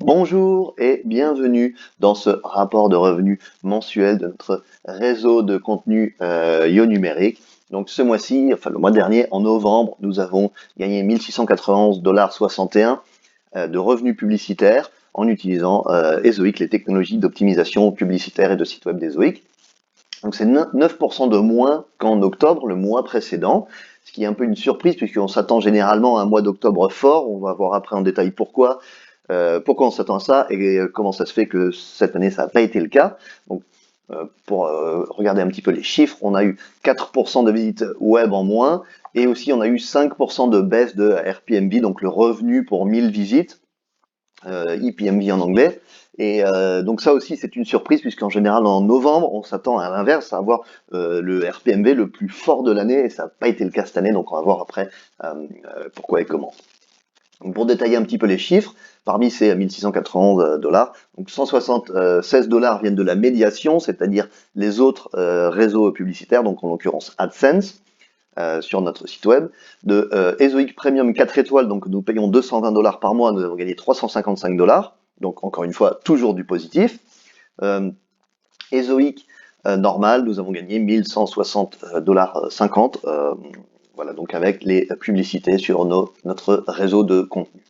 Bonjour et bienvenue dans ce rapport de revenus mensuel de notre réseau de contenu Yo Numérique. Donc ce mois-ci, enfin le mois dernier, en novembre, nous avons gagné 1691,61 $ de revenus publicitaires en utilisant Ezoic, les technologies d'optimisation publicitaire et de site web d'Ezoic. Donc c'est 9% de moins qu'en octobre, le mois précédent, ce qui est un peu une surprise puisqu'on s'attend généralement à un mois d'octobre fort. On va voir après en détail pourquoi on s'attend à ça et comment ça se fait que cette année ça n'a pas été le cas. Donc pour regarder un petit peu les chiffres, on a eu 4% de visites web en moins et aussi on a eu 5% de baisse de RPMV, donc le revenu pour 1000 visites, EPMV en anglais. Et donc ça aussi c'est une surprise puisqu'en général en novembre on s'attend à l'inverse, à avoir le RPMV le plus fort de l'année et ça n'a pas été le cas cette année, donc on va voir après pourquoi et comment. Donc pour détailler un petit peu les chiffres, parmi ces 1691 $, donc 176 $ viennent de la médiation, c'est-à-dire les autres réseaux publicitaires, donc en l'occurrence AdSense, sur notre site web. De Ezoic Premium 4 étoiles, donc nous payons 220 $ par mois, nous avons gagné 355 $, donc encore une fois, toujours du positif. Ezoic normal, nous avons gagné 1160,50 $. Voilà, donc avec les publicités sur notre réseau de contenu.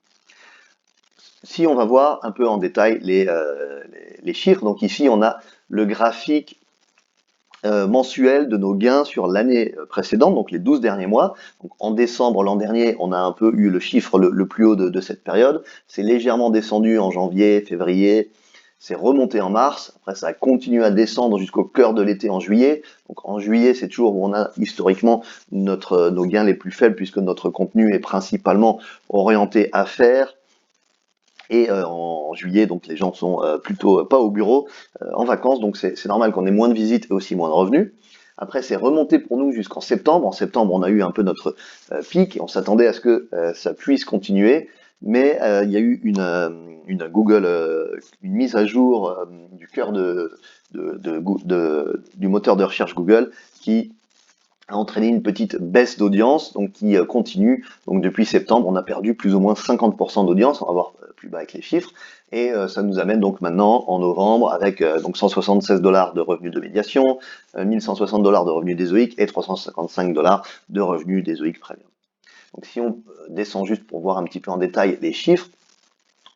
Si on va voir un peu en détail les chiffres, donc ici on a le graphique mensuel de nos gains sur l'année précédente, donc les 12 derniers mois. Donc en décembre l'an dernier, on a un peu eu le chiffre le plus haut de cette période. C'est légèrement descendu en janvier, février, c'est remonté en mars, après ça a continué à descendre jusqu'au cœur de l'été en juillet. Donc en juillet, c'est toujours où on a historiquement nos gains les plus faibles puisque notre contenu est principalement orienté affaires. Et en juillet, donc les gens sont plutôt pas au bureau, en vacances, donc c'est normal qu'on ait moins de visites et aussi moins de revenus. Après, c'est remonté pour nous jusqu'en septembre. En septembre, on a eu un peu notre pic et on s'attendait à ce que ça puisse continuer, mais il y a eu une Google, une mise à jour du cœur du moteur de recherche Google qui a entraîné une petite baisse d'audience, donc qui continue. Donc depuis septembre, on a perdu plus ou moins 50% d'audience. On va voir plus bas avec les chiffres. Et ça nous amène donc maintenant en novembre avec donc 176 $ de revenus de médiation, 1160 $ de revenus d'Ezoic et 355 $ de revenus d'Ezoic Premium. Donc si on descend juste pour voir un petit peu en détail les chiffres,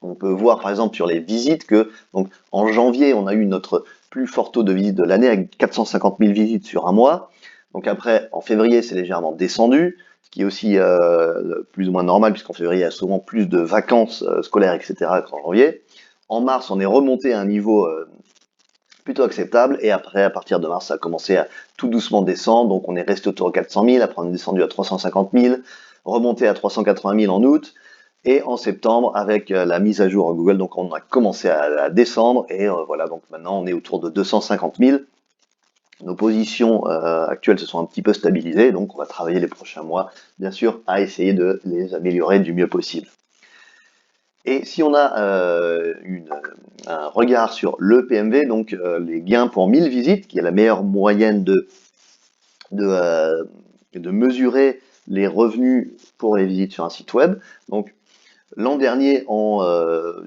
on peut voir par exemple sur les visites que donc en janvier, on a eu notre plus fort taux de visite de l'année avec 450 000 visites sur un mois. Donc après, en février, c'est légèrement descendu, ce qui est aussi plus ou moins normal, puisqu'en février, il y a souvent plus de vacances scolaires, etc. qu'en janvier. En mars, on est remonté à un niveau plutôt acceptable, et après, à partir de mars, ça a commencé à tout doucement descendre, donc on est resté autour de 400 000, après on est descendu à 350 000, remonté à 380 000 en août, et en septembre, avec la mise à jour Google, donc on a commencé à descendre, et voilà, donc maintenant on est autour de 250 000. Nos positions actuelles se sont un petit peu stabilisées, donc on va travailler les prochains mois, bien sûr, à essayer de les améliorer du mieux possible. Et si on a un regard sur le PMV, donc les gains pour 1000 visites, qui est la meilleure moyenne de mesurer les revenus pour les visites sur un site web. Donc l'an dernier,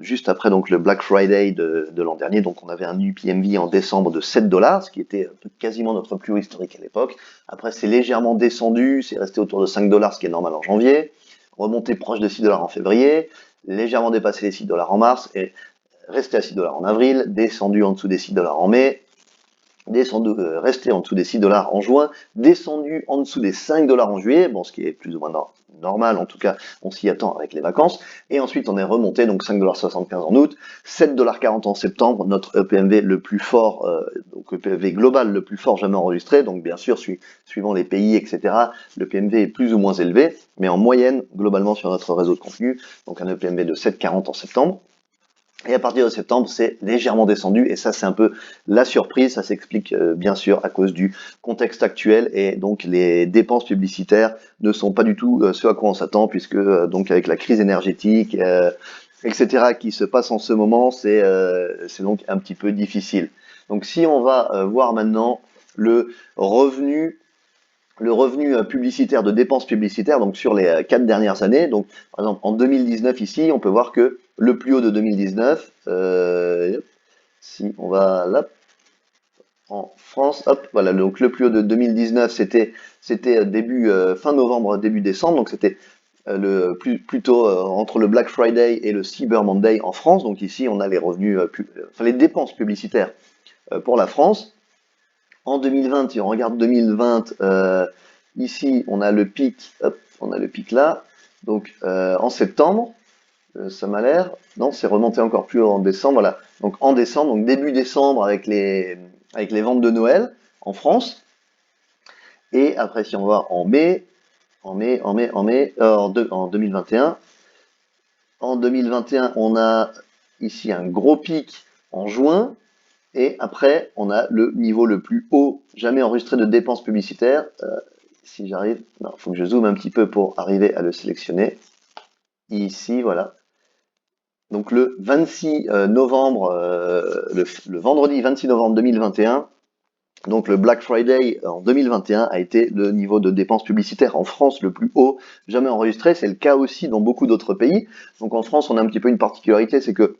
juste après donc le Black Friday de l'an dernier, donc on avait un UPMV en décembre de 7 $, ce qui était quasiment notre plus haut historique à l'époque. Après, c'est légèrement descendu, c'est resté autour de 5 $, ce qui est normal en janvier, remonté proche de 6 $ en février, légèrement dépassé les 6 $ en mars, et resté à 6 $ en avril, descendu en dessous des 6 $ en mai, descendu, resté en dessous des 6 $ en juin, descendu en dessous des 5 $ en juillet, bon, ce qui est plus ou moins normal, en tout cas, on s'y attend avec les vacances, et ensuite on est remonté, donc 5,75 $ en août, 7,40 $ en septembre, notre EPMV le plus fort, donc EPMV global le plus fort jamais enregistré, donc bien sûr, suivant les pays, etc., le PMV est plus ou moins élevé, mais en moyenne, globalement sur notre réseau de contenu, donc un EPMV de 7,40 $ en septembre. Et à partir de septembre, c'est légèrement descendu, et ça c'est un peu la surprise, ça s'explique bien sûr à cause du contexte actuel, et donc les dépenses publicitaires ne sont pas du tout ce à quoi on s'attend, puisque donc avec la crise énergétique, etc. qui se passe en ce moment, c'est donc un petit peu difficile. Donc si on va voir maintenant le revenu publicitaire de dépenses publicitaires, donc sur les 4 dernières années, donc par exemple en 2019 ici, on peut voir que le plus haut de 2019. Si on va là, en France, hop, voilà, donc le plus haut de 2019, c'était début fin novembre, début décembre, donc c'était plutôt entre le Black Friday et le Cyber Monday en France. Donc ici, on a les revenus, enfin les dépenses publicitaires pour la France. En 2020, si on regarde 2020, ici, on a le pic, hop, on a le pic là. Donc en septembre, ça m'a l'air, non, c'est remonté encore plus haut en décembre, voilà. Donc en décembre, donc début décembre avec les ventes de Noël en France. Et après, si on va en mai, en 2021, en 2021, on a ici un gros pic en juin. Et après, on a le niveau le plus haut jamais enregistré de dépenses publicitaires. Si j'arrive, non, il faut que je zoome un petit peu pour arriver à le sélectionner. Ici, voilà. Donc le 26 novembre, le vendredi 26 novembre 2021, donc le Black Friday en 2021 a été le niveau de dépenses publicitaires en France le plus haut jamais enregistré. C'est le cas aussi dans beaucoup d'autres pays. Donc en France, on a un petit peu une particularité, c'est que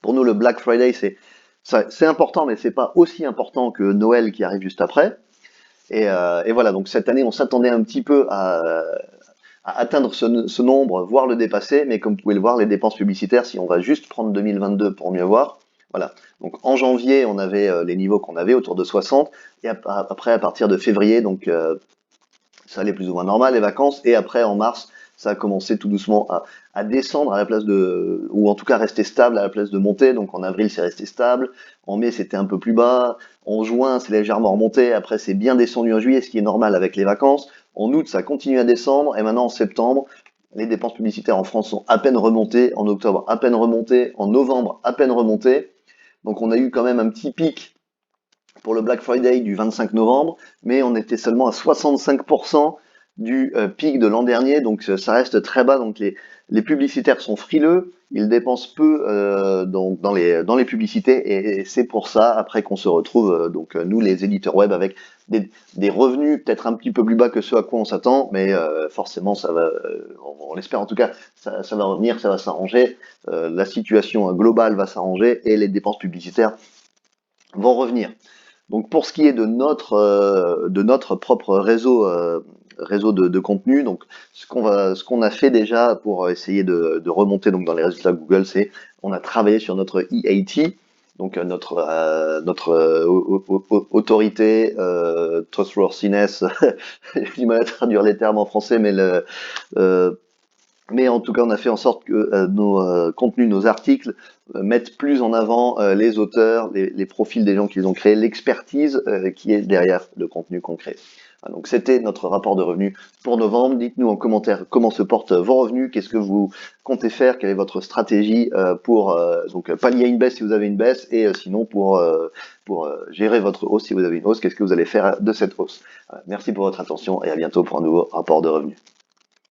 pour nous, le Black Friday, c'est important, mais c'est pas aussi important que Noël qui arrive juste après. Et voilà, donc cette année, on s'attendait un petit peu à atteindre ce nombre, voire le dépasser, mais comme vous pouvez le voir, les dépenses publicitaires, si on va juste prendre 2022 pour mieux voir, voilà. Donc en janvier, on avait les niveaux qu'on avait, autour de 60, et après, à partir de février, donc ça allait plus ou moins normal, les vacances, et après, en mars, ça a commencé tout doucement à descendre à la place de, ou en tout cas rester stable à la place de monter. Donc en avril, c'est resté stable. En mai, c'était un peu plus bas. En juin, c'est légèrement remonté. Après, c'est bien descendu en juillet, ce qui est normal avec les vacances. En août, ça continue à descendre. Et maintenant, en septembre, les dépenses publicitaires en France sont à peine remontées. En octobre, à peine remontées. En novembre, à peine remontées. Donc on a eu quand même un petit pic pour le Black Friday du 25 novembre, mais on était seulement à 65% du pic de l'an dernier, donc ça reste très bas. Donc les publicitaires sont frileux, ils dépensent peu dans les publicités, et c'est pour ça après qu'on se retrouve, nous les éditeurs web, avec des revenus peut-être un petit peu plus bas que ceux à quoi on s'attend, mais forcément ça va, on l'espère en tout cas, ça va revenir, ça va s'arranger, la situation globale va s'arranger et les dépenses publicitaires vont revenir. Donc pour ce qui est de notre propre réseau de contenu, donc ce qu'on a fait déjà pour essayer de remonter donc dans les résultats Google, c'est on a travaillé sur notre EAT, donc notre autorité, trustworthiness, j'ai du mal à traduire les termes en français, mais en tout cas, on a fait en sorte que nos contenus, nos articles mettent plus en avant les auteurs, les profils des gens qui les ont créés, l'expertise qui est derrière le contenu qu'on crée. Voilà, donc c'était notre rapport de revenus pour novembre. Dites-nous en commentaire comment se portent vos revenus, qu'est-ce que vous comptez faire, quelle est votre stratégie pour donc pallier à une baisse si vous avez une baisse, et sinon pour gérer votre hausse si vous avez une hausse, qu'est-ce que vous allez faire de cette hausse. Voilà, merci pour votre attention et à bientôt pour un nouveau rapport de revenus.